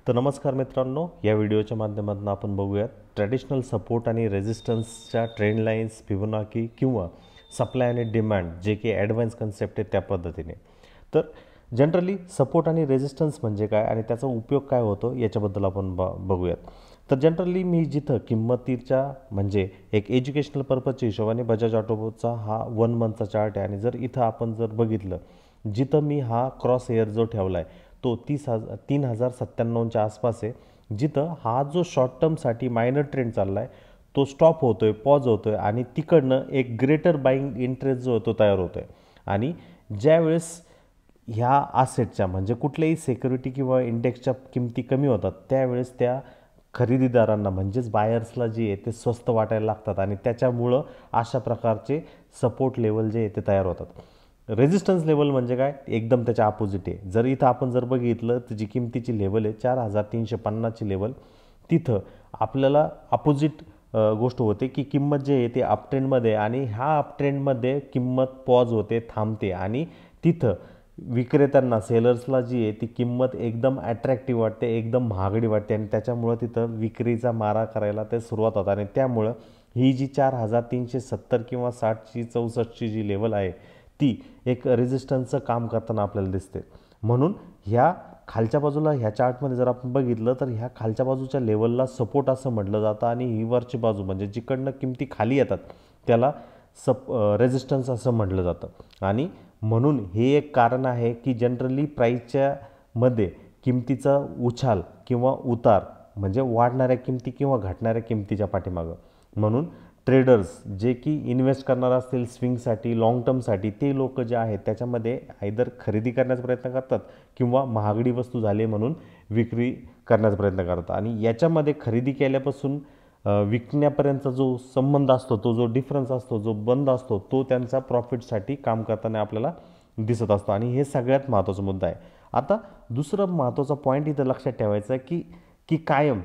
तर नमस्कार मित्रांनो, या व्हिडिओच्या माध्यमातून आपण बघूयात ट्रॅडिशनल सपोर्ट आणि रेजिस्टन्सच्या ट्रेंड लाईन्स, फिबोनाची किंवा सप्लाय आणि डिमांड जे की ॲडव्हान्स कन्सेप्ट आहे त्या पद्धतीने. तर जनरली सपोर्ट आणि रेजिस्टन्स म्हणजे काय आणि त्याचा उपयोग काय होतो याच्याबद्दल आपण बघूयात. तर जनरली मी जिथं किंमतीच्या म्हणजे एक एज्युकेशनल पर्पजच्या हिशोबाने बजाज ऑटोचा हा 1 मंथचा चार्ट आहे आणि जर इथं आपण जर बघितलं जिथं मी हा क्रॉस एअर जो ठेवला आहे तो 3097च्या आसपास आहे, जिथं हा जो शॉर्ट टर्मसाठी मायनर ट्रेंड चालला आहे तो स्टॉप होतो आहे, पॉज होतो आहे आणि तिकडनं एक ग्रेटर बाईंग इंटरेस्ट जो तो तयार होतो आहे. आणि ज्यावेळेस ह्या आसेटच्या म्हणजे कुठल्याही सिक्युरिटी किंवा इंडेक्सच्या किमती कमी होतात त्यावेळेस त्या खरेदीदारांना म्हणजेच बायर्सला जे आहे ते स्वस्त वाटायला लागतात आणि त्याच्यामुळं अशा प्रकारचे सपोर्ट लेवल जे आहे ते तयार होतात. रेजिस्टन्स लेवल म्हणजे काय, एकदम त्याच्या अपोजिट आहे. जर इथं आपण जर बघितलं तर जी किमतीची लेवल आहे 4350ची लेवल, तिथं आपल्याला अपोजिट गोष्ट होते की किंमत जे आहे ते अपट्रेंडमध्ये आणि ह्या अपट्रेंडमध्ये किंमत पॉज होते, थांबते आणि तिथं विक्रेत्यांना सेलर्सला जी आहे ती किंमत एकदम अट्रॅक्टिव्ह वाटते, एकदम महागडी वाटते आणि त्याच्यामुळं तिथं विक्रीचा मारा करायला ते सुरुवात होतात आणि त्यामुळं ही जी 4370 किंवा 60ची 64ची जी लेवल आहे ती एक रेजिस्टन्सचं काम करताना आपल्याला दिसते. म्हणून ह्या खालच्या बाजूला ह्या चार्टमध्ये जर आपण बघितलं तर ह्या खालच्या बाजूच्या लेवलला सपोर्ट असं म्हटलं जातं आणि ही वरची बाजू म्हणजे जिकडनं किमती खाली येतात त्याला रेजिस्टन्स असं म्हटलं जातं. आणि म्हणून हे एक कारण आहे की जनरली प्राईसच्या मध्ये किमतीचा उछाल किंवा उतार म्हणजे वाढणाऱ्या किमती किंवा घटणाऱ्या किमतीच्या पाठीमागं. म्हणून ट्रेडर्स जे की इन्व्हेस्ट करणार असतील स्विंगसाठी, लाँग टर्मसाठी, ते लोक जे आहेत त्याच्यामध्ये आयदर खरेदी करण्याचा प्रयत्न करतात किंवा महागडी वस्तू झाली म्हणून विक्री करण्याचा प्रयत्न करतात. आणि याच्यामध्ये खरेदी केल्यापासून विकण्यापर्यंतचा जो संबंध असतो, तो जो डिफरन्स असतो, जो बंद असतो, तो त्यांचा प्रॉफिटसाठी काम करताना आपल्याला दिसत असतो आणि हे सगळ्यात महत्त्वाचा मुद्दा आहे. आता दुसरं महत्त्वाचा पॉईंट इथं लक्षात ठेवायचा आहे की कायम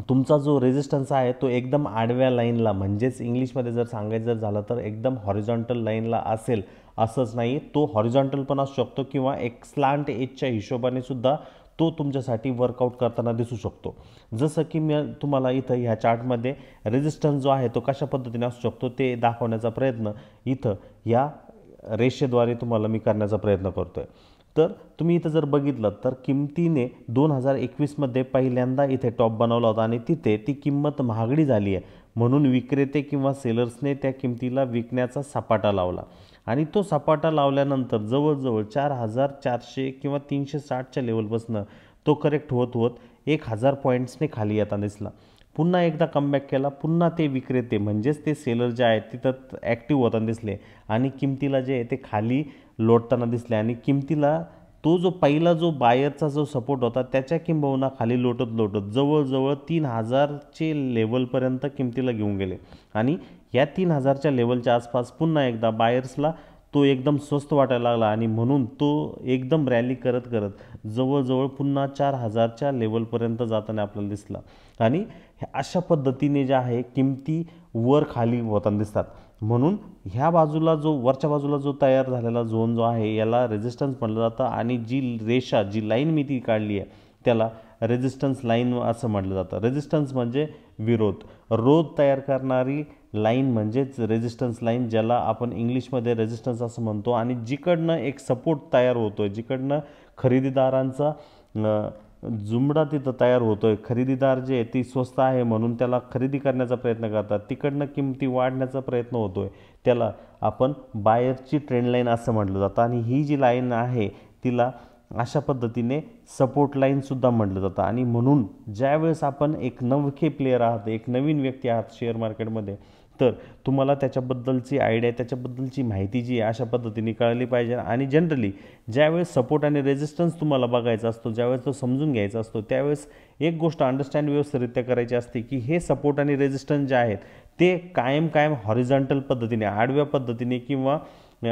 तुमचा जो रेजिस्टन्स आहे तो एकदम आडव्या लाईनला म्हणजेच इंग्लिशमध्ये जर सांगायचं जर झालं तर एकदम हॉरिझॉन्टल लाईनला असेल असंच नाही, तो हॉरिझॉन्टल पण असू शकतो किंवा एक स्लांट एजच्या हिशोबाने सुद्धा तो तुमच्यासाठी वर्कआउट करताना दिसू शकतो. जसं की मी तुम्हाला इथं ह्या चार्टमध्ये रेजिस्टन्स जो आहे तो कशा पद्धतीने असू शकतो ते दाखवण्याचा प्रयत्न इथं या रेषेद्वारे तुम्हाला मी करण्याचा प्रयत्न करतो आहे. तर तुम्ही इथं जर बघितलं तर किमतीने 2021मध्ये पहिल्यांदा इथे टॉप बनवला होता आणि तिथे ती किंमत महागडी झाली आहे म्हणून विक्रेते किंवा सेलर्सने त्या किमतीला विकण्याचा सपाटा लावला आणि तो सपाटा लावल्यानंतर जवळजवळ 4400 किंवा 360च्या लेवलपासून तो करेक्ट होत होत 1000 पॉईंट्सने खाली येताना दिसला. पुन्हा एकदा कमबॅक केला, पुन्हा ते विक्रेते म्हणजेच ते सेलर जे आहेत तिथं ॲक्टिव्ह होताना दिसले आणि किमतीला जे आहे ते खाली लोटताना दिसले आणि किमतीला तो जो पहिला जो बायरचा जो सपोर्ट होता त्याच्या किंबहुना खाली लोटत जवळजवळ 3000चे लेवलपर्यंत किमतीला घेऊन गेले आणि या 3000च्या लेवलच्या आसपास पुन्हा एकदा बायर्सला तो एकदम स्वस्त वाटायला लागला आणि म्हणून तो एकदम रॅली करत करत जवळजवळ पुन्हा 4000च्या लेवलपर्यंत जाताना आपल्याला दिसला. आणि अशा पद्धतीने जे आहे किमती वर खाली होताना दिसतात. म्हणून ह्या बाजूला जो वरच्या बाजूला जो तयार झालेला झोन जो आहे याला रेजिस्टन्स म्हटलं जातं आणि जी रेषा जी लाईन मी ती काढली आहे त्याला रेजिस्टन्स लाईन असं म्हटलं जातं. रेजिस्टन्स म्हणजे विरोध तयार करणारी लाईन म्हणजेच रेजिस्टन्स लाईन, ज्याला आपण इंग्लिशमध्ये रेजिस्टन्स असं म्हणतो. आणि जिकडनं एक सपोर्ट तयार होतो आहे, जिकडनं खरेदीदारांचा जुमडा तिथं तयार होतो आहे, खरेदीदार जे आहे ती स्वस्त आहे म्हणून त्याला खरेदी करण्याचा प्रयत्न करतात, तिकडनं किमती वाढण्याचा प्रयत्न होतो आहे, त्याला आपण बायरची ट्रेंड लाईन असं म्हटलं जातं. आणि ही जी लाईन आहे तिला अशा पद्धतीने सपोर्ट लाईनसुद्धा म्हटलं जातं. आणि म्हणून ज्यावेळेस आपण एक नवखे प्लेयर आहात, एक नवीन व्यक्ती आहात शेअर मार्केटमध्ये, तर तुम्हाला त्याच्याबद्दलची आयडिया, त्याच्याबद्दलची माहिती जी आहे अशा पद्धतीने कळली पाहिजे. आणि जनरली ज्यावेळेस सपोर्ट आणि रेजिस्टन्स तुम्हाला बघायचा असतो, ज्यावेळेस तो समजून घ्यायचा असतो, त्यावेळेस एक गोष्ट अंडरस्टँड व्यवस्थितरित्या करायची असते की हे सपोर्ट आणि रेजिस्टन्स जे आहेत ते कायम हॉरिझॉन्टल पद्धतीने, आडव्या पद्धतीने किंवा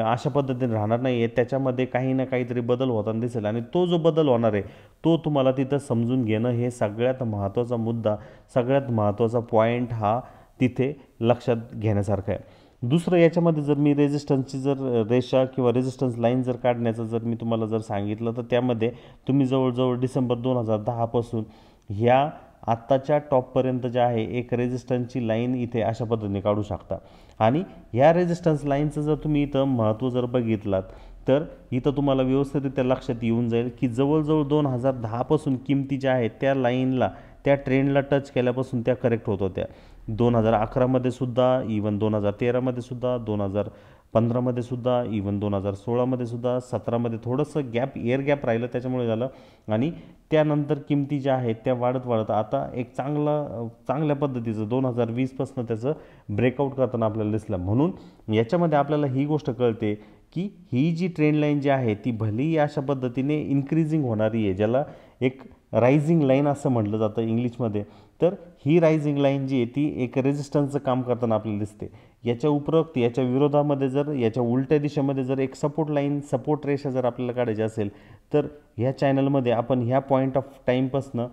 अशा पद्धतीने राहणार नाही आहे, त्याच्यामध्ये काही ना काहीतरी बदल होताना दिसेल आणि तो जो बदल होणार आहे तो तुम्हाला तिथं समजून घेणं हे सगळ्यात महत्त्वाचा मुद्दा, सगळ्यात महत्त्वाचा पॉईंट हा तिथे लक्षात घेण्यासारखं आहे. दुसरं याच्यामध्ये जर मी रेजिस्टन्सची जर रेषा किंवा रेजिस्टन्स लाईन जर काढण्याचं जर मी तुम्हाला जर सांगितलं तर त्यामध्ये तुम्ही जवळजवळ डिसेंबर 2010 पासून ह्या आत्ताच्या टॉपपर्यंत जे आहे एक रेजिस्टन्सची लाईन इथे अशा पद्धतीने काढू शकता. आणि ह्या रेजिस्टन्स लाईनचं जर तुम्ही इथं महत्त्व जर बघितलात तर इथं तुम्हाला व्यवस्थितरित्या लक्षात येऊन जाईल की जवळजवळ 2010 पासून किमती ज्या आहेत त्या लाईनला त्या ट्रेंडला टच केल्यापासून त्या करेक्ट होत होत्या. 2011मध्ये सुद्धा, इवन 2013मध्ये सुद्धा, 2015मध्ये सुद्धा, इवन 2016मध्ये सुद्धा, 17मध्ये थोडंसं एअर गॅप राहिलं त्याच्यामुळे झालं. आणि त्यानंतर किमती ज्या आहेत त्या वाढत आता एक चांगल्या पद्धतीचं 2020पासून त्याचं ब्रेकआउट करताना आपल्याला दिसलं. म्हणून याच्यामध्ये आपल्याला ही गोष्ट कळते की ही जी ट्रेंड लाईन जी आहे ती भलेही अशा पद्धतीने इन्क्रीजिंग होणारी आहे, ज्याला एक रायझिंग लाईन असं म्हटलं जातं इंग्लिशमध्ये. तर ही रायझिंग लाईन जी आहे ती एक रेजिस्टन्सचं काम करताना आपल्याला दिसते. याच्या उपरोक्त याच्या विरोधामध्ये जर याच्या उलट्या दिशेमध्ये जर एक सपोर्ट रेषा जर आपल्याला काढायची असेल तर ह्या चॅनलमध्ये आपण ह्या पॉईंट ऑफ टाईमपासनं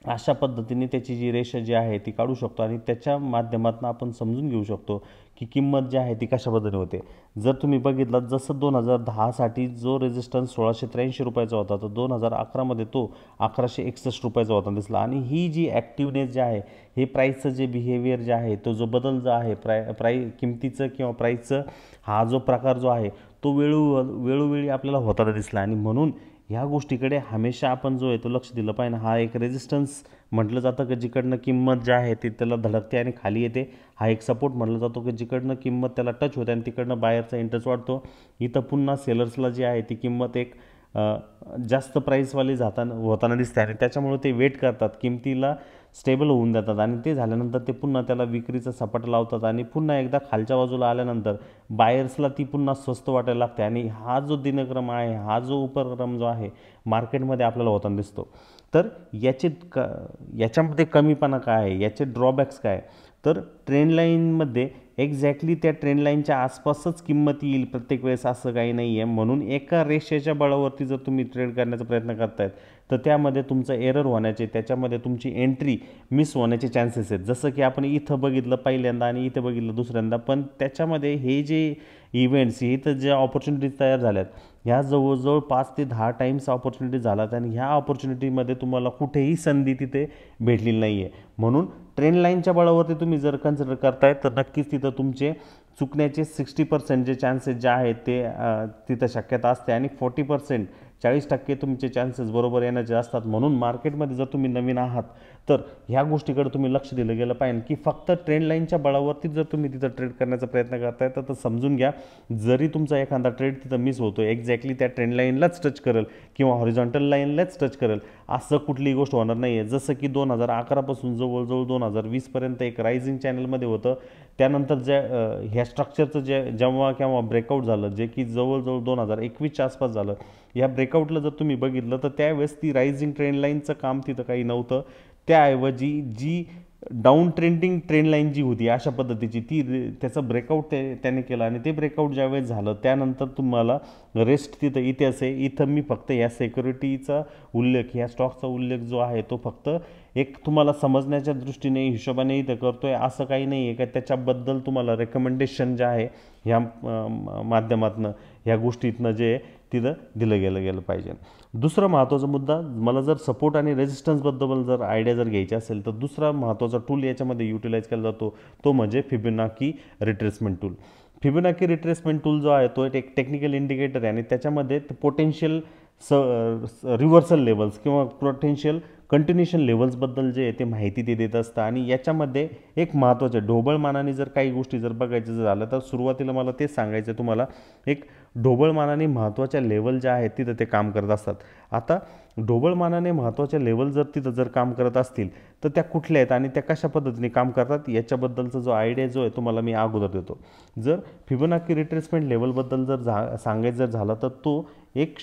अशा पद्धतीने त्याची जी रेषा जी आहे ती काढू शकतो आणि त्याच्या माध्यमातून आपण समजून घेऊ शकतो की किंमत जी आहे ती कशा पद्धतीने होते. जर तुम्ही बघितलात जसं 2010साठी जो रेजिस्टन्स 1683 रुपयाचा होता तर 2011मध्ये तो 1161 रुपयाचा होता दिसला. आणि ही जी ॲक्टिवनेस जे आहे, हे प्राईसचं जे बिहेवियर जे आहे, तो जो बदल जो आहे किमतीचं किंवा प्राईसचं हा जो प्रकार जो आहे तो वेळोवेळी आपल्याला होताना दिसला. आणि म्हणून ह्या गोष्टीकडे हमेशा आपण जो आहे तो लक्ष दिलं पाहिजे. हा एक रेजिस्टन्स म्हटलं जातं की जिकडनं किंमत जी आहे ती त्याला धडकते आणि खाली येते. हा एक सपोर्ट म्हटलं जातो की जिकडनं किंमत त्याला टच होते आणि तिकडनं बायरचा इंटरेस्ट वाढतो. इथं पुन्हा सेलर्सला जी आहे ती किंमत एक जास्त प्राईसवाली होताना दिसते आणि त्याच्यामुळे ते वेट करतात, किमतीला स्टेबल होऊन देतात आणि ते झाल्यानंतर ते पुन्हा त्याला विक्रीचा सपाटा लावतात आणि पुन्हा एकदा खालच्या बाजूला आल्यानंतर बायर्सला ती पुन्हा स्वस्त वाटायला लागते. आणि हा जो दिनक्रम आहे, हा जो उपक्रम जो आहे मार्केटमध्ये आपल्याला होताना दिसतो. तर याच्यामध्ये कमीपणा काय आहे, याचे ड्रॉबॅक्स काय, तर ट्रेंड लाईनमध्ये एक्झॅक्टली त्या ट्रेंड लाईनच्या आसपासच किंमत येईल प्रत्येक वेळेस असं काही नाही आहे. म्हणून एका रेषेच्या बळावरती जर तुम्ही ट्रेड करण्याचा प्रयत्न करतायत तर त्यामध्ये तुमचं एरर होण्याचे, त्याच्यामध्ये तुमची एंट्री मिस होण्याचे चान्सेस आहेत. जसं की आपण इथं बघितलं पहिल्यांदा आणि इथं बघितलं दुसऱ्यांदा, पण त्याच्यामध्ये हे जे इव्हेंट्स, इथं ज्या ऑपॉर्च्युनिटीज तयार झाल्यात ह्या जवळजवळ 5 ते 10 टाईम्स ऑपॉर्च्युनिटी झाल्यात आणि ह्या ऑपॉर्च्युनिटीमध्ये तुम्हाला कुठेही संधी तिथे भेटलेली नाही आहे. म्हणून ट्रेंड लाईनच्या बळावरती तुम्ही जर कन्सिडर करताय तर नक्कीच तिथं तुमचे चुकण्याचे 60% जे चान्सेस जे आहेत ते तिथं शक्यता असते आणि 40% तुमचे चान्सेस बरोबर येण्याचे असतात. म्हणून मार्केटमध्ये जर तुम्ही नवीन आहात तर ह्या गोष्टीकडे तुम्ही लक्ष दिलं गेलं पाहिजे की फक्त ट्रेंड लाईनच्या बळावरती जर तुम्ही तिथं ट्रेड करण्याचा प्रयत्न करताय तर समजून घ्या, जरी तुमचा एखादा ट्रेड तिथं मिस होतो, एक्झॅक्टली त्या ट्रेंड लाईनलाच टच करेल किंवा हॉरिझॉन्टल लाईनलाच टच करेल असं कुठलीही गोष्ट होणार नाही आहे. जसं की 2011 पासून जवळजवळ 2020 पर्यंत एक रायझिंग चॅनलमध्ये होतं. त्यानंतर ह्या स्ट्रक्चरचं जेव्हा केव्हा ब्रेकआउट झालं, जे की जवळजवळ 2021च्या आसपास झालं, या ब्रेकआउटला जर तुम्ही बघितलं तर त्यावेळेस ती रायझिंग ट्रेंड लाईनचं काम तिथं काही नव्हतं. त्याऐवजी जी डाऊन ट्रेंड लाईन जी होती अशा पद्धतीची त्याचं ब्रेकआउट त्याने केलं आणि ते ब्रेकआउट ज्यावेळेस झालं त्यानंतर तुम्हाला रेस्ट तिथं इतिहास आहे. इथं मी फक्त या सिक्युरिटीचा उल्लेख, ह्या स्टॉकचा उल्लेख जो आहे तो फक्त एक तुम्हाला समजण्याच्या दृष्टीने हिशोबाने इथं करतोय, असं काही नाही आहे का त्याच्याबद्दल तुम्हाला रेकमेंडेशन जे आहे ह्या माध्यमातून ह्या गोष्टीतनं जे तिथं दिलं गेलं पाहिजे. दुसरा महत्त्वाचा मुद्दा, मला जर सपोर्ट आणि रेजिस्टन्सबद्दल जर आयडिया जर घ्यायची असेल तर दुसरा महत्त्वाचा टूल याच्यामध्ये युटिलाइज केला जातो तो म्हणजे Fibonacci retracement tool. Fibonacci retracement tool जो आहे तो एक टेक्निकल इंडिकेटर आहे आणि त्याच्यामध्ये पोटेन्शियल रिव्हर्सल लेवल्स किंवा पोटेन्शियल कंटिन्युएशन लेवल्सबद्दल जे आहे ते माहिती ते देत असतं. आणि याच्यामध्ये एक महत्त्वाचं ढोबळमानाने जर काही गोष्टी जर बघायचं झालं तर सुरुवातीला मला तेच सांगायचं तुम्हाला, एक ढोबळमानाने महत्त्वाच्या लेवल ज्या आहेत तिथं ते काम करत असतात. आता ढोबळमानाने महत्त्वाच्या लेवल जर तिथं जर काम करत असतील तर त्या कुठल्या आहेत आणि त्या कशा पद्धतीने काम करतात याच्याबद्दलचा जो आयडिया जो आहे तुम्हाला मी अगोदर देतो. जर फिबोनाची रिट्रेसमेंट लेवलबद्दल जर सांगायचं जर झालं तर तो एक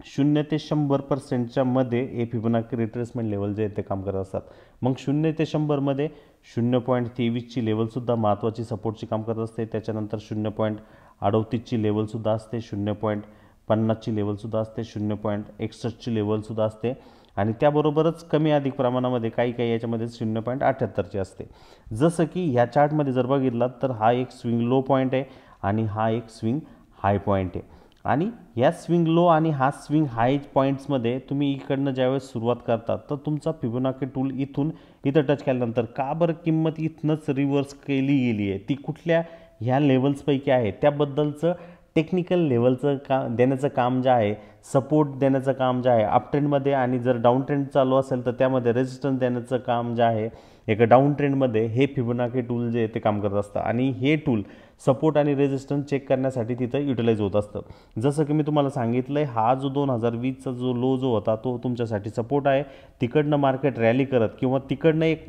0 ते 100%च्या मध्ये हे फिबोनाची रिट्रेसमेंट लेवल जे आहे ते काम करत असतात. मग 0 ते 100मध्ये 0.23ची लेवलसुद्धा महत्त्वाची सपोर्टची काम करत असते. त्याच्यानंतर 0.38ची लेवलसुद्धा असते, 0.50ची लेवलसुद्धा असते, 0.61ची लेवलसुद्धा असते आणि त्याबरोबरच कमी अधिक प्रमाणामध्ये काही याच्यामध्ये 0.78ची असते. जसं की ह्या चार्टमध्ये जर बघितलात तर हा एक स्विंग लो पॉईंट आहे आणि हा एक स्विंग हाय पॉईंट आहे. आणि या स्विंग लो आणि हा स्विंग हाय पॉईंट्समध्ये तुम्ही इकडनं ज्यावेळेस सुरुवात करतात तर तुमचा फिबोनाची टूल इथून इथं टच केल्यानंतर का बरं किंमत इथनंच रिव्हर्स केली गेली आहे, ती कुठल्या ह्या लेवल्सपैकी आहे त्याबद्दलचं टेक्निकल लेवलचं देण्याचं काम जे आहे, सपोर्ट देण्याचं काम जे आहे अप ट्रेंडमध्ये, आणि जर डाऊन ट्रेंड चालू असेल तर त्यामध्ये रेजिस्टन्स देण्याचं काम जे आहे एका डाऊन ट्रेंडमध्ये, हे फिबोनाची टूल जे ते काम करत असतं. आणि हे टूल सपोर्ट आणि रेजिस्टन्स चेक करण्यासाठी तिथं युटिलाइज होत असतं. जसं की मी तुम्हाला सांगितलं आहे, हा जो 2020चा जो लो जो होता तो तुमच्यासाठी सपोर्ट आहे. तिकडनं मार्केट रॅली करत किंवा तिकडनं एक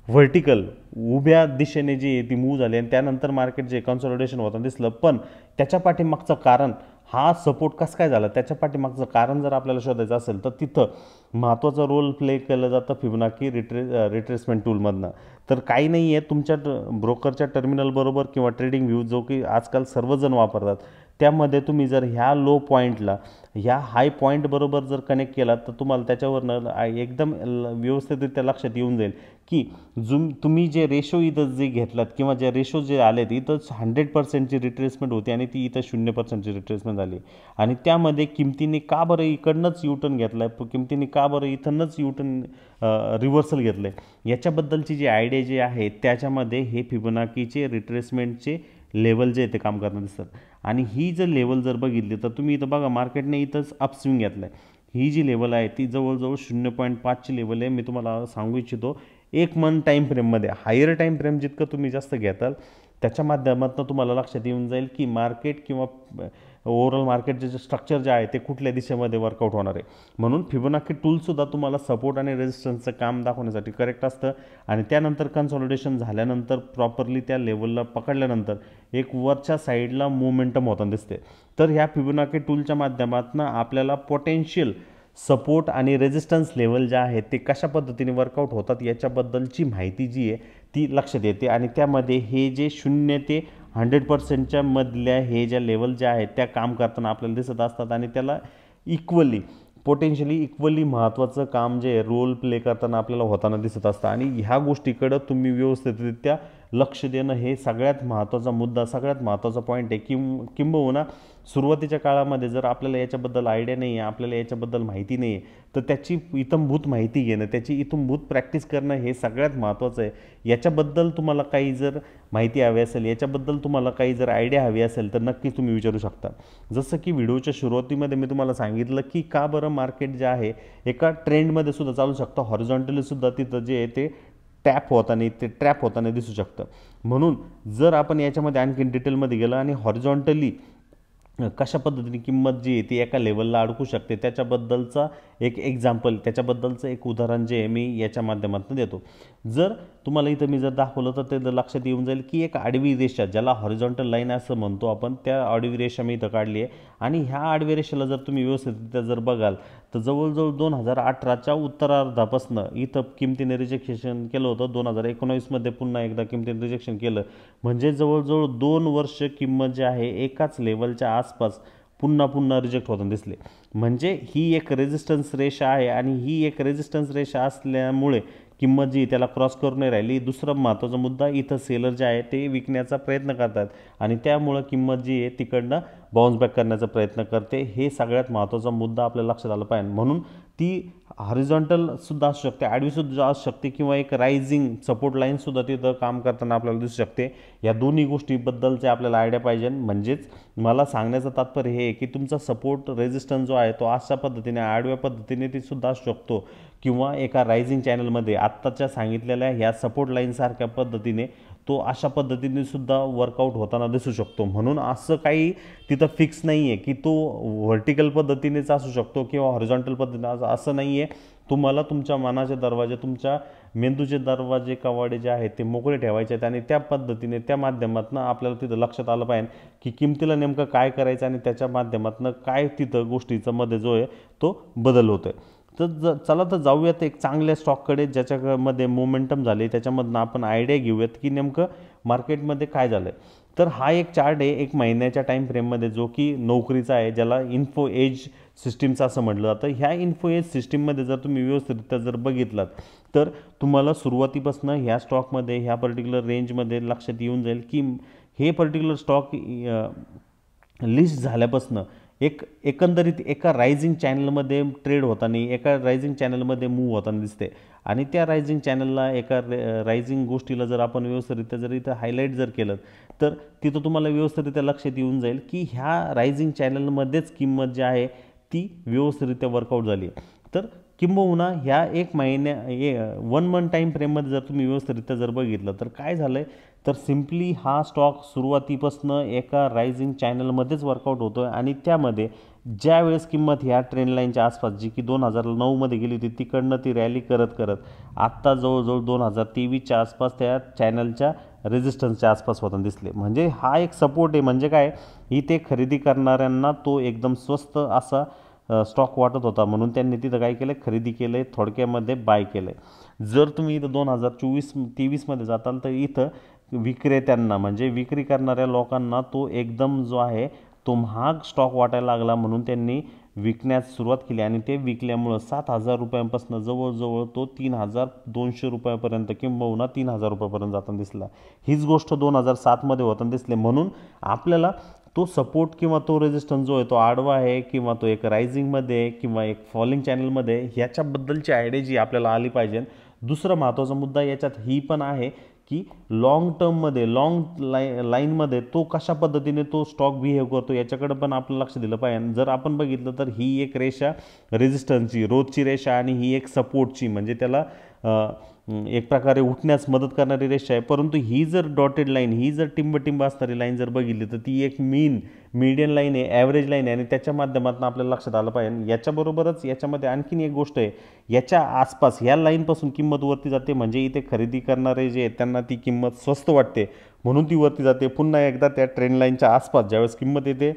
व्हर्टिकल उभ्या दिशेने जी ती मूव्ह झाली आणि त्यानंतर मार्केट जे कन्सॉलिडेशन होतं दिसलं. पण त्याच्या पाठीमागचं कारण, हा सपोर्ट कसं काय झाला त्याच्या पाठीमागचं कारण जर आपल्याला शोधायचं असेल तर तिथं महत्त्वाचा रोल प्ले केलं जातं फिबोनाची रिट्रेसमेंट टूलमधनं. तर काही नाही आहे, तुमच्या ब्रोकरच्या टर्मिनलबरोबर किंवा ट्रेडिंग व्ह्यू जो की आजकाल सर्वजण वापरतात, त्यामध्ये तुम्ही जर ह्या लो पॉईंटला ह्या हाय पॉईंटबरोबर जर कनेक्ट केला तर तुम्हाला त्याच्यावरनं एकदम व्यवस्थितरित्या लक्षात येऊन जाईल की तुम्ही जे रेशो इथं जे घेतलात किंवा जे रेशो जे आलेत इथं 100%ची रिट्रेसमेंट होती आणि ती इथं 0%ची रिट्रेसमेंट झाली. आणि त्यामध्ये किमतीने का बरं इकडनंच युटर्न घेतला आहे, किमतीने का बरं इथंच युटर्न रिव्हर्सल घेतलं आहे, याच्याबद्दलची जी आयडिया जी आहे त्याच्यामध्ये हे फिबोनाकीचे रिट्रेसमेंटचे लेवल जे ते काम करणार दिसतात. आणि ही जर लेवल जर बघितली तर तुम्ही इथं बघा मार्केटने इथंच अपस्विंग घेतलं आहे. ही जी लेवल आहे ती जवळजवळ 0.5ची लेवल आहे. मी तुम्हाला सांगू इच्छितो, एक मंथ टाईम फ्रेममध्ये, हायर टाईम फ्रेम जितकं तुम्ही जास्त घेताल त्याच्या माध्यमातून तुम्हाला लक्षात येऊन जाईल की मार्केट किंवा ओव्हरऑल मार्केटचे जे स्ट्रक्चर जे आहे ते कुठल्या दिशेमध्ये वर्कआउट होणार आहे. म्हणून फिबोनाची टूलसुद्धा तुम्हाला सपोर्ट आणि रेजिस्टन्सचं काम दाखवण्यासाठी करेक्ट असतं. आणि त्यानंतर कन्सॉलिडेशन झाल्यानंतर प्रॉपरली त्या लेवलला पकडल्यानंतर एक वरच्या साईडला मोमेंटम होताना दिसते. तर ह्या फिबोनाची टूलच्या माध्यमातून आपल्याला पोटेन्शियल सपोर्ट आणि रेजिस्टन्स लेवल जे आहेत ते कशा पद्धतीने वर्कआउट होतात याच्याबद्दलची माहिती जी आहे ती लक्षात येते. आणि त्यामध्ये हे जे 0 ते 100%च्या मधल्या हे ज्या लेवल ज्या आहेत त्या काम करताना आपल्याला दिसत असतात. आणि त्याला पोटेन्शियली इक्वली महत्त्वाचं काम जे रोल प्ले करताना आपल्याला होताना दिसत असतं. आणि ह्या गोष्टीकडं तुम्ही व्यवस्थितरित्या लक्ष देणं हे सगळ्यात महत्त्वाचा मुद्दा, सगळ्यात महत्त्वाचा पॉईंट आहे. किंबहुना सुरुवातीच्या काळामध्ये जर आपल्याला याच्याबद्दल आयडिया नाही आहे, आपल्याला याच्याबद्दल माहिती नाही आहे, तर त्याची इत्थंभूत माहिती घेणं, त्याची इत्थंभूत प्रॅक्टिस करणं हे सगळ्यात महत्त्वाचं आहे. याच्याबद्दल तुम्हाला काही जर माहिती हवी असेल, याच्याबद्दल तुम्हाला काही जर आयडिया हवी असेल तर नक्कीच तुम्ही विचारू शकता. जसं की व्हिडिओच्या सुरुवातीमध्ये मी तुम्हाला सांगितलं की का बरं मार्केट जे आहे एका ट्रेंडमध्ये सुद्धा चालू शकतं, हॉरिझॉन्टली सुद्धा तिथं जे आहे ते ट्रॅप होताना दिसू शकतं. म्हणून जर आपण याच्यामध्ये आणखी डिटेलमध्ये गेलं आणि हॉरिझॉन्टली कशा पद्धतीने किंमत जी आहे ती एका लेवलला अडकू शकते त्याच्याबद्दलचा एक एक्झाम्पल, त्याच्याबद्दलचं एक उदाहरण जे आहे मी याच्या माध्यमातून देतो. जर तुम्हाला इथं मी जर दाखवलं तर ते लक्षात येऊन जाईल की एक आडवी रेषा, ज्याला हॉरिझॉन्टल लाईन असं म्हणतो आपण, त्या आडवी रेषा मी इथं काढली आहे. आणि ह्या आडवी रेषेला जर तुम्ही व्यवस्थितरित्या जर बघाल तर जवळजवळ 2018च्या उत्तरार्धापासून इथं किमतीने रिजेक्शन केलं होतं. 2019मध्ये पुन्हा एकदा किमतीने रिजेक्शन केलं. म्हणजे जवळजवळ 2 वर्ष किंमत जी आहे एकाच लेवलच्या आसपास पुन्हा रिजेक्ट होताना दिसले. म्हणजे ही एक रेजिस्टन्स रेषा आहे आणि ही एक रेजिस्टन्स रेषा असल्यामुळे किंमत जी त्याला क्रॉस करून नाही राहिली. दुसरा महत्त्वाचा मुद्दा, इथं सेलर जे आहे ते विकण्याचा प्रयत्न करतात आणि त्यामुळं किंमत जी आहे तिकडनं बाउन्स बॅक करण्याचा प्रयत्न करते. हे सगळ्यात महत्त्वाचा मुद्दा आपल्या लक्षात आला पाहिजे. म्हणून ती हॉरिझॉन्टलसुद्धा असू शकते, आडवीसुद्धा असू शकते किंवा एक रायझिंग सपोर्ट लाईनसुद्धा तिथं काम करताना आपल्याला दिसू शकते. या दोन्ही गोष्टीबद्दलचे आपल्याला आयडिया पाहिजे. म्हणजेच मला सांगण्याचं तात्पर्य हे आहे की तुमचा सपोर्ट रेजिस्टन्स जो आहे तो अशा पद्धतीने आडव्या पद्धतीने ती सुद्धा असू शकतो किंवा एका रायझिंग चॅनलमध्ये आत्ताच्या सांगितलेल्या ह्या सपोर्ट लाईनसारख्या पद्धतीने तो अशा पद्धतीने सुद्धा वर्कआउट होताना दिसू शकतो. म्हणून असं काही तिथं फिक्स नाही आहे की तो व्हर्टिकल पद्धतीनेच असू शकतो किंवा हॉरिझॉन्टल पद्धतीने असं नाही आहे. तुम्हाला तुमच्या मनाचे दरवाजे, तुमच्या मेंदूचे दरवाजे, कवाडे जे आहेत ते मोकळे ठेवायचे आहेत आणि त्या पद्धतीने त्या माध्यमातून आपल्याला तिथं लक्षात आलं पाहिजे की किमतीला नेमकं काय करायचं आणि त्याच्या माध्यमातून काय तिथं गोष्टीचा मध्ये जो आहे तो बदल होतो आहे. तर चला तर जाऊयात एक चांगल्या स्टॉककडे ज्याच्यामध्ये मोमेंटम झाले, त्याच्यामधनं आपण आयडिया घेऊयात की नेमकं मार्केटमध्ये काय झालं आहे. तर हा एक चार्ट आहे एक महिन्याच्या टाईम फ्रेममध्ये, जो की नोकरीचा आहे, ज्याला इन्फो एज सिस्टीमचं असं म्हटलं जातं. ह्या इन्फो एज सिस्टीममध्ये जर तुम्ही व्यवस्थितरित्या जर बघितलात तर तुम्हाला सुरुवातीपासून ह्या स्टॉकमध्ये ह्या पर्टिक्युलर रेंजमध्ये लक्षात येऊन जाईल की हे पर्टिक्युलर स्टॉक लिस्ट झाल्यापासून एकंदरीत एका रायझिंग चॅनलमध्ये ट्रेड होताना, एका रायझिंग चॅनलमध्ये मूव्ह होताना दिसते. आणि त्या रायझिंग चॅनलला, एका रायझिंग गोष्टीला जर आपण व्यवस्थितरित्या जर इथं हायलाईट जर केलं तर तिथं तुम्हाला व्यवस्थितरित्या लक्षात येऊन जाईल की ह्या रायझिंग चॅनलमध्येच किंमत जी आहे ती व्यवस्थितरित्या वर्कआउट झाली आहे. तर किंबहुना ह्या एक महिन्या 1 मंथ टाईम फ्रेममध्ये जर तुम्ही व्यवस्थितरित्या जर बघितलं तर काय झालं आहे, तर सिम्पली हा स्टॉक सुरुवातीपासून एका रायझिंग चॅनलमध्येच वर्कआउट होतो आहे. आणि त्यामध्ये ज्या वेळेस किंमत ह्या ट्रेंड लाईनच्या आसपास, जी की 2009मध्ये गेली होती, तिकडनं ती रॅली करत करत आत्ता जवळजवळ 2023च्या आसपास त्या चॅनलच्या रेजिस्टन्सच्या आसपास होताना दिसले. म्हणजे हा एक सपोर्ट आहे. म्हणजे काय, इथे खरेदी करणाऱ्यांना तो एकदम स्वस्त असा स्टॉक वाटत होता, म्हणून त्यांनी तिथं काय केलं, खरेदी केलं आहे, थोडक्यामध्ये बाय केलं आहे. जर तुम्ही इथं 2024-23मध्ये जाताल तर इथं विक्रेत्यांना, म्हणजे विक्री करणाऱ्या लोकांना तो एकदम जो आहे तो महाग स्टॉक वाटायला लागला, म्हणून त्यांनी विकण्यास सुरुवात केली. आणि ते विकल्यामुळं 7,000 रुपयांपासून जवळजवळ तो 3,200 रुपयापर्यंत किंबहुना 3,000 रुपयापर्यंत जाताना दिसला. हीच गोष्ट 2007मध्ये होताना दिसले. म्हणून आपल्याला तो सपोर्ट किंवा तो रेजिस्टन्स जो आहे तो आडवा आहे किंवा तो एक रायझिंगमध्ये किंवा एक फॉलिंग चॅनलमध्ये, ह्याच्याबद्दलची आयडिया जी आपल्याला आली पाहिजे. दुसरा महत्त्वाचा मुद्दा याच्यात ही पण आहे की लॉंग टर्ममध्ये, लाईनमध्ये तो कशा पद्धतीने तो स्टॉक बिहेव करतो याच्याकडे पण आपलं लक्ष दिलं पाहिजे. जर आपण बघितलं तर ही एक रेषा रेजिस्टन्सची, रोजची रेषा, आणि ही एक सपोर्टची, म्हणजे त्याला एक प्रकारे उठण्यास मदत करणारी रेषा आहे. परंतु ही जर डॉटेड लाईन, ही जर टिंब असणारी लाईन जर बघितली तर ती एक मीडियन लाईन आहे, ॲव्हरेज लाईन आहे. आणि त्याच्या माध्यमातून आपल्याला लक्षात आलं पाहिजे. याच्याबरोबरच याच्यामध्ये आणखीन एक गोष्ट आहे, याच्या आसपास ह्या लाईनपासून किंमत वरती जाते, म्हणजे इथे खरेदी करणारे जे आहेत त्यांना ती किंमत स्वस्त वाटते म्हणून ती वरती जाते. पुन्हा एकदा त्या ट्रेंड लाईनच्या आसपास ज्यावेळेस किंमत येते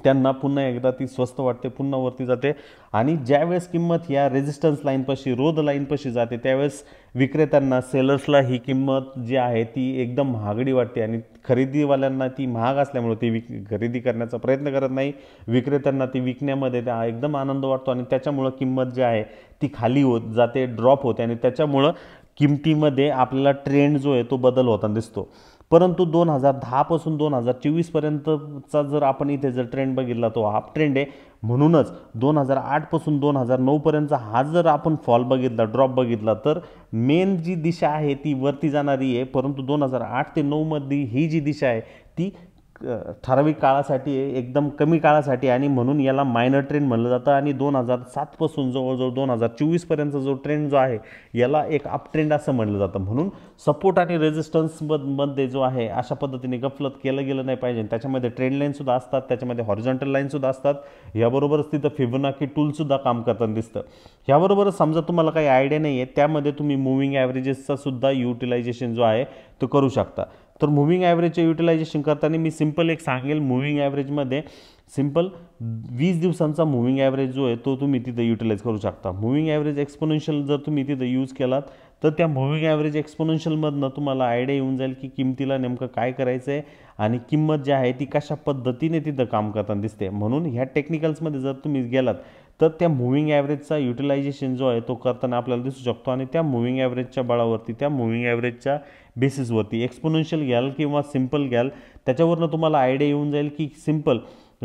त्यांना पुन्हा एकदा ती स्वस्त वाटते, पुन्हा वरती जाते. आणि ज्यावेळेस किंमत या रेजिस्टन्स लाईनपाशी, रोध लाईनपाशी जाते, त्यावेळेस विक्रेत्यांना, सेलर्सला ही किंमत जी आहे ती एकदम महागडी वाटते. आणि खरेदीवाल्यांना ती महाग असल्यामुळे ती खरेदी करण्याचा प्रयत्न करत नाही. विक्रेत्यांना ती विकण्यामध्ये एकदम आनंद वाटतो. आणि त्याच्यामुळं किंमत जी आहे ती खाली होत जाते, ड्रॉप होते. आणि त्याच्यामुळं किमतीमध्ये आपल्याला ट्रेंड जो आहे तो बदल होताना दिसतो. परंतु 2010 पासून 2024पर्यंतचा जर आपण इथे जर ट्रेंड बघितला तो हाफ ट्रेंड आहे. म्हणूनच 2008 पासून 2009 पर्यंतचा हा जर आपण फॉल बघितला, ड्रॉप बघितला, तर मेन जी दिशा आहे ती वरती जाणारी आहे. परंतु 2008 ते 9 मध्ये ही जी दिशा आहे ती ठराविक काळासाठी आहे, एकदम कमी काळासाठी, आणि म्हणून याला मायनर ट्रेंड म्हणलं जातं. आणि 2007 पासून जवळजवळ 2024 पर्यंतचा जो ट्रेंड जो आहे याला एक अप ट्रेंड असं म्हणलं जातं. म्हणून सपोर्ट आणि रेजिस्टन्समध्ये जो आहे अशा पद्धतीने गफलत केलं गेलं नाही पाहिजे. त्याच्यामध्ये ट्रेंड लाईनसुद्धा असतात, त्याच्यामध्ये हॉरिझॉन्टल लाईनसुद्धा असतात. याबरोबरच तिथं फिबोनाची टूलसुद्धा काम करताना दिसतं. याबरोबरच समजा तुम्हाला काही आयडिया नाही आहे, त्यामध्ये तुम्ही मुव्हिंग ॲव्हरेजेसचा सुद्धा युटिलायझेशन जो आहे तो करू शकता. तर मुव्हिंग ॲव्हरेजचे युटिलायझेशन करताना मी सिम्पल एक सांगेल, मुव्हिंग ॲव्हरेजमध्ये सिम्पल 20 दिवसांचा मुव्हिंग ॲव्हरेज जो आहे तो तुम्ही तिथं युटिलाइज करू शकता. मुव्हिंग ॲव्हरेज एक्सपोनेन्शियल जर तुम्ही तिथं यूज केलात तर त्या मुव्हिंग ॲव्हरेज एक्सपोनेन्शियलमधनं तुम्हाला आयडिया येऊन जाईल की किमतीला नेमकं काय करायचं आहे आणि किंमत जी आहे ती कशा पद्धतीने तिथं काम करताना दिसते. म्हणून ह्या टेक्निकल्समध्ये जर तुम्ही गेलात तर त्या मुव्हिंग ॲव्हरेजचा युटिलायझेशन जो आहे तो करताना आपल्याला दिसू शकतो. आणि त्या मुव्हिंग ॲव्हरेजच्या बळावरती, त्या मुव्हिंग ॲव्हरेजच्या बेसिसवरती एक्सपोनेन्शियल घ्याल किंवा सिम्पल घ्याल, त्याच्यावरनं तुम्हाला आयडिया येऊन जाईल की सिम्पल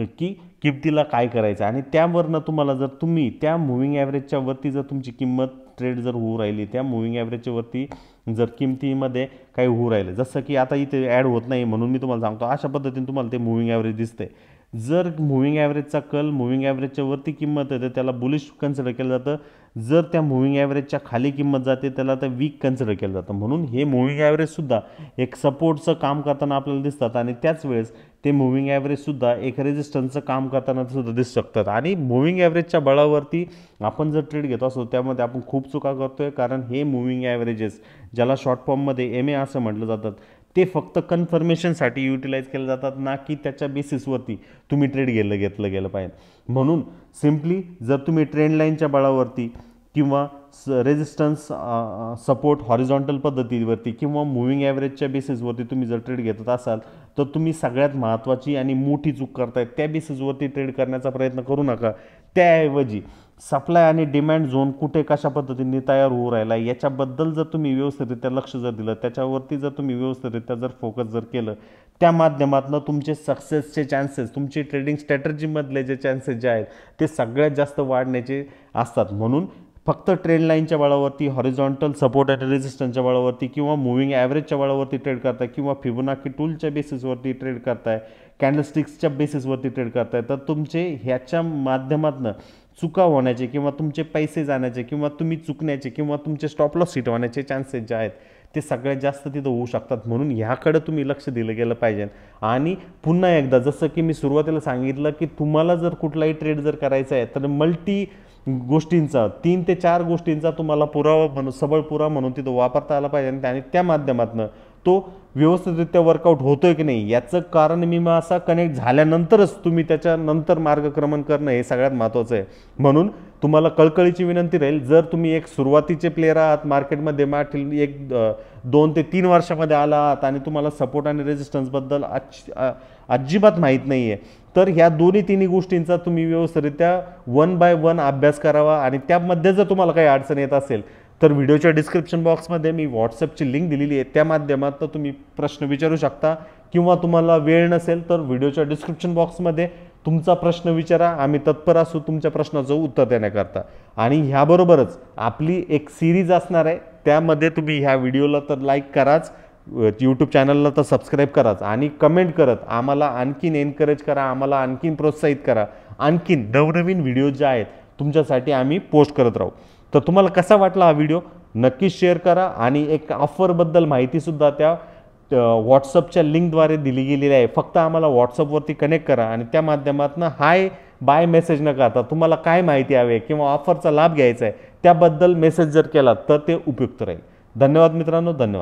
की किमतीला काय करायचं. आणि त्यावरनं तुम्हाला जर तुम्ही त्या मुव्हिंग ॲव्हरेजच्या वरती जर तुमची किंमत ट्रेड जर होऊ राहिली, त्या मुव्हिंग ॲव्हरेजच्या वरती जर किमतीमध्ये काही होऊ राहिलं, जसं की आता इथे ॲड होत नाही म्हणून मी तुम्हाला सांगतो, अशा पद्धतीने तुम्हाला ते मुव्हिंग ॲव्हरेज दिसते. जर मुव्हिंग ॲव्हरेजचा कल मुव्हिंग ॲव्हरेजच्या वरती किंमत येते त्याला बुलिश कन्सिडर केलं जातं. जर त्या मुव्हिंग ॲव्हरेजच्या खाली किंमत जाते त्याला तर वीक कन्सिडर केलं जातं. म्हणून हे मुव्हिंग ॲव्हरेजसुद्धा एक सपोर्टचं काम करताना आपल्याला दिसतात आणि त्याच वेळेस ते मुव्हिंग ॲव्हरेजसुद्धा एक रेजिस्टन्सचं काम करताना सुद्धा दिसू शकतात. आणि मुव्हिंग ॲव्हरेजच्या बळावरती आपण जर ट्रेड घेत असतो त्यामध्ये आपण खूप चुका करतोय, कारण हे मुव्हिंग ॲव्हरेजेस ज्याला शॉर्ट फॉर्ममध्ये MA असं म्हटलं जातात ते फक्त कन्फर्मेशनसाठी युटिलाइज केले जातात, ना की त्याच्या बेसिसवरती तुम्ही ट्रेड घेतलं गेलं पाहिजे. म्हणून सिम्पली जर तुम्ही ट्रेंड लाईनच्या बळावरती किंवा रेजिस्टन्स सपोर्ट हॉरिझॉन्टल पद्धतीवरती किंवा मूव्हिंग ॲव्हरेजच्या बेसिसवरती तुम्ही जर ट्रेड घेत असाल तर तुम्ही सगळ्यात महत्त्वाची आणि मोठी चूक करताय, त्या बेसिसवरती ट्रेड करण्याचा प्रयत्न करू नका. त्याऐवजी सप्लाय आणि डिमांड झोन कुठे कशा पद्धतीने तयार होऊ राहिला याच्याबद्दल जर तुम्ही व्यवस्थितरित्या लक्ष जर दिलं, त्याच्यावरती जर तुम्ही व्यवस्थितरित्या जर फोकस जर केलं, त्या माध्यमातून तुमचे सक्सेसचे चान्सेस, तुमचे ट्रेडिंग स्ट्रॅटर्जीमधले जे चान्सेस जे आहेत ते सगळ्यात जास्त वाढण्याचे असतात. म्हणून फक्त ट्रेंड लाईनच्या बळावरती, हॉरिझॉन्टल सपोर्ट आणि रेजिस्टन्सच्या बळावरती किंवा मूव्हिंग ॲव्हरेजच्या बळावरती ट्रेड करताय किंवा फिबोनाची टूलच्या बेसिसवरती ट्रेड करताय, कॅन्डलस्टिक्सच्या बेसिसवरती ट्रेड करताय, तर तुमचे ह्याच्या माध्यमातून चुका होण्याचे किंवा तुमचे पैसे जाण्याचे किंवा तुम्ही चुकण्याचे किंवा तुमचे स्टॉप लॉस हिट होण्याचे चान्सेस जे आहेत ते सगळ्यात जास्त तिथं होऊ शकतात. म्हणून ह्याकडे तुम्ही लक्ष दिलं गेलं पाहिजे. आणि पुन्हा एकदा जसं की मी सुरुवातीला सांगितलं की तुम्हाला जर कुठलाही ट्रेड जर करायचा आहे तर मल्टी गोष्टींचा 3 ते 4 गोष्टींचा तुम्हाला पुरावा म्हणून, सबळ पुरावा म्हणून तिथं वापरता आला पाहिजे आणि त्या माध्यमातून तो व्यवस्थितरित्या वर्कआउट होतोय की नाही याचं कारण मी असा कनेक्ट झाल्यानंतरच तुम्ही त्याच्यानंतर मार्गक्रमण करणं हे सगळ्यात महत्त्वाचं आहे. म्हणून तुम्हाला कळकळीची विनंती राहील, जर तुम्ही एक सुरुवातीचे प्लेयर आहात मार्केटमध्ये, एक 2 ते 3 वर्षामध्ये आला आहात आणि तुम्हाला सपोर्ट आणि रेजिस्टन्सबद्दल अजिबात माहीत नाही आहे, तर ह्या दोन्ही तिन्ही गोष्टींचा तुम्ही व्यवस्थितरित्या 1 बाय 1 अभ्यास करावा. आणि त्यामध्ये जर तुम्हाला काही अडचण येत असेल तर व्हिडिओच्या डिस्क्रिप्शन बॉक्समध्ये मी व्हॉट्सअपची लिंक दिलेली आहे, त्या माध्यमातून तुम्ही प्रश्न विचारू शकता किंवा तुम्हाला वेळ नसेल तर व्हिडिओच्या डिस्क्रिप्शन बॉक्समध्ये तुमचा प्रश्न विचारा, आम्ही तत्पर असू तुमच्या प्रश्नाचं उत्तर देण्याकरता. आणि ह्याबरोबरच आपली एक सिरीज असणार आहे, त्यामध्ये तुम्ही ह्या व्हिडिओला तर लाईक कराच, यूट्यूब चॅनलला तर सबस्क्राईब कराच आणि कमेंट करत आम्हाला आणखीन एनकरेज करा, आम्हाला आणखीन प्रोत्साहित करा, आणखीन नवनवीन व्हिडिओ जे आहेत तुमच्यासाठी आम्ही पोस्ट करत राहू. तर तुम्हाला कसा वाटला हा व्हिडिओ नक्कीच शेअर करा. आणि एक ऑफरबद्दल माहितीसुद्धा त्या व्हॉट्सअपच्या लिंकद्वारे दिली गेलेली आहे. फक्त आम्हाला व्हॉट्सअपवरती कनेक्ट करा आणि त्या माध्यमातून हाय बाय मेसेज न करता तुम्हाला काय माहिती हवी किंवा ऑफरचा लाभ घ्यायचा आहे त्याबद्दल मेसेज जर केला तर ते उपयुक्त राहील. धन्यवाद मित्रांनो, धन्यवाद.